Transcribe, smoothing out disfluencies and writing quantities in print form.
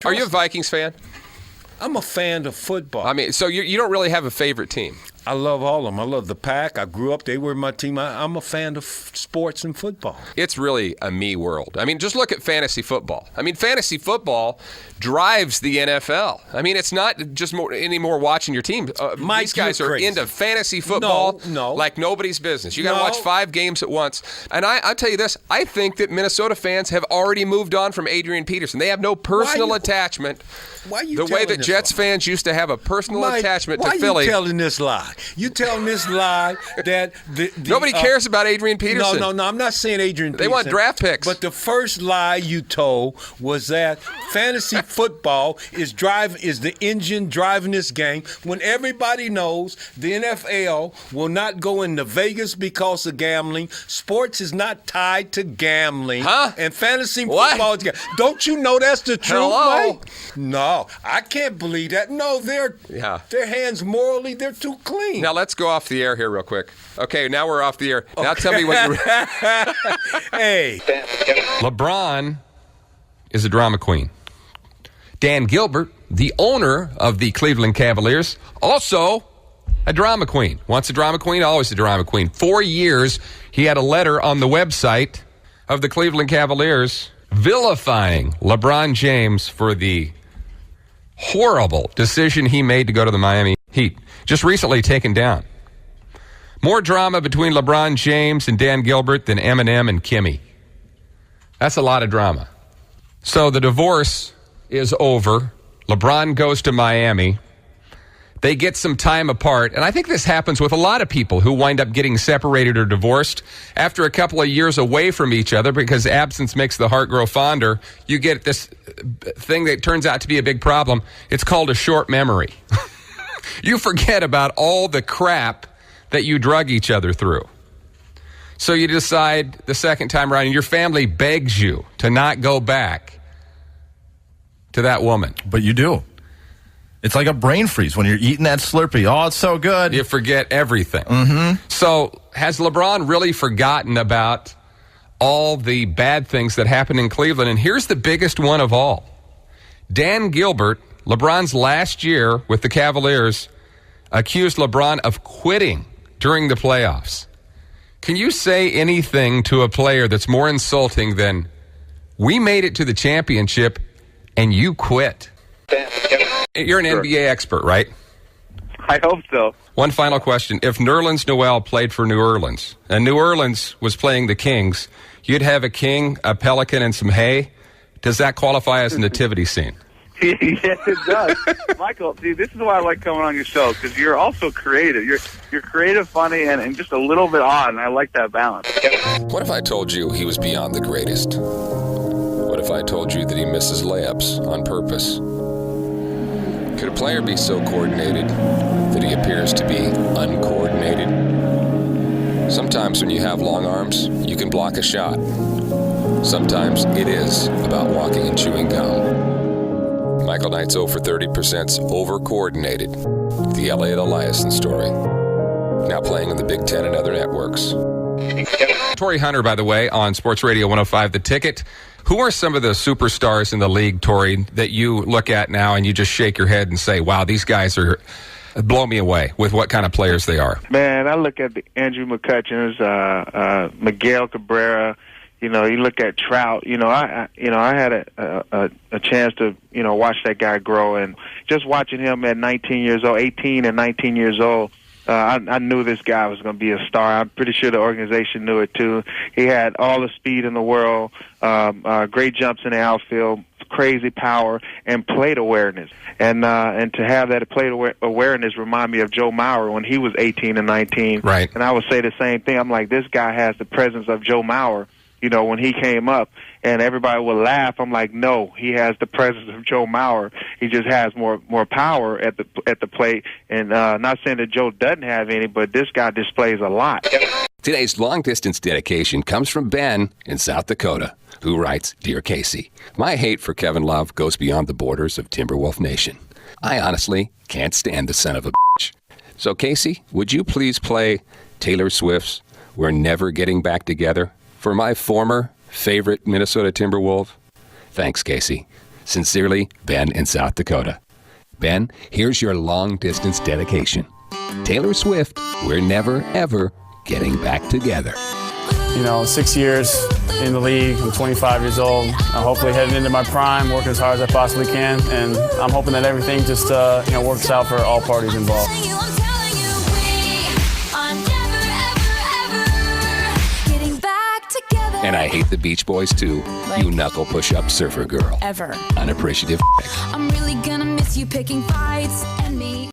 Are you a Vikings fan? I'm a fan of football. I mean, so you don't really have a favorite team? I love all of them. I love the Pack. I grew up, they were my team. I'm a fan of sports and football. It's really a me world. I mean, just look at fantasy football. I mean, fantasy football drives the NFL. I mean, it's not just anymore watching your team. Mike, these guys are crazy. into fantasy football like nobody's business. You got to watch 5 games at once. And I'll tell you this, I think that Minnesota fans have already moved on from Adrian Peterson. They have no personal attachment. Why are you the way telling that Jets fans used to have a personal attachment to Philly. Philly. Why are you telling this lie? You telling this lie that nobody cares about Adrian Peterson. No, I'm not saying Adrian Peterson. They want draft picks. But the first lie you told was that fantasy football is the engine driving this game when everybody knows the NFL will not go into Vegas because of gambling. Sports is not tied to gambling. Huh? And fantasy football is Don't you know that's the truth, Hello? Mike? No, I can't believe that. No, their hands morally, they're too clean. Now let's go off the air here real quick. Okay, now we're off the air. Okay. Now tell me what you Hey. LeBron is a drama queen. Dan Gilbert, the owner of the Cleveland Cavaliers, also a drama queen. Once a drama queen, always a drama queen. 4 years, he had a letter on the website of the Cleveland Cavaliers vilifying LeBron James for the horrible decision he made to go to the Miami Heat. Just recently taken down. More drama between LeBron James and Dan Gilbert than Eminem and Kimmy. That's a lot of drama. So the divorce is over. LeBron goes to Miami. They get some time apart. And I think this happens with a lot of people who wind up getting separated or divorced after a couple of years away from each other because absence makes the heart grow fonder. You get this thing that turns out to be a big problem. It's called a short memory. You forget about all the crap that you drug each other through. So you decide the second time around, and your family begs you to not go back to that woman. But you do. It's like a brain freeze when you're eating that Slurpee. Oh, it's so good. You forget everything. Mm-hmm. So has LeBron really forgotten about all the bad things that happened in Cleveland? And here's the biggest one of all. Dan Gilbert, LeBron's last year with the Cavaliers, accused LeBron of quitting during the playoffs. Can you say anything to a player that's more insulting than, we made it to the championship and you quit? You're an NBA expert, right? I hope so. One final question. If Nerlens Noel played for New Orleans, and New Orleans was playing the Kings, you'd have a king, a pelican, and some hay. Does that qualify as a nativity scene? Yes, it does. Michael, see, this is why I like coming on your show, because you're also creative. You're creative, funny, and just a little bit odd, and I like that balance. What if I told you he was beyond the greatest? What if I told you that he misses layups on purpose? Could a player be so coordinated that he appears to be uncoordinated? Sometimes when you have long arms, you can block a shot. Sometimes it is about walking and chewing gum. Michael Knight's 0 for 30%'s over-coordinated. The Elliot Eliason story. Now playing on the Big Ten and other networks. Torrey Hunter, by the way, on Sports Radio 105 The Ticket. Who are some of the superstars in the league, Torrey, that you look at now and you just shake your head and say, wow, these guys blow me away with what kind of players they are? Man, I look at the Andrew McCutcheons, Miguel Cabrera. You know, you look at Trout. I had a chance to watch that guy grow, and just watching him at 19 years old, 18 and 19 years old. I knew this guy was going to be a star. I'm pretty sure the organization knew it too. He had all the speed in the world, great jumps in the outfield, crazy power, and plate awareness. And to have that plate awareness remind me of Joe Mauer when he was 18 and 19. Right. And I would say the same thing. I'm like, this guy has the presence of Joe Mauer. When he came up, and everybody would laugh. I'm like, no, he has the presence of Joe Mauer. He just has more power at the plate. And not saying that Joe doesn't have any, but this guy displays a lot. Today's long-distance dedication comes from Ben in South Dakota, who writes, Dear Casey, my hate for Kevin Love goes beyond the borders of Timberwolf Nation. I honestly can't stand the son of a bitch. So, Casey, would you please play Taylor Swift's We're Never Getting Back Together for my former favorite Minnesota Timberwolf? Thanks, Casey. Sincerely, Ben in South Dakota. Ben, here's your long-distance dedication. Taylor Swift, we're never, ever getting back together. 6 years in the league. I'm 25 years old. I'm hopefully heading into my prime, working as hard as I possibly can, and I'm hoping that everything just works out for all parties involved. And I hate the Beach Boys too. You knuckle push-up surfer girl. Ever. Unappreciative. I'm really gonna miss you picking fights and me.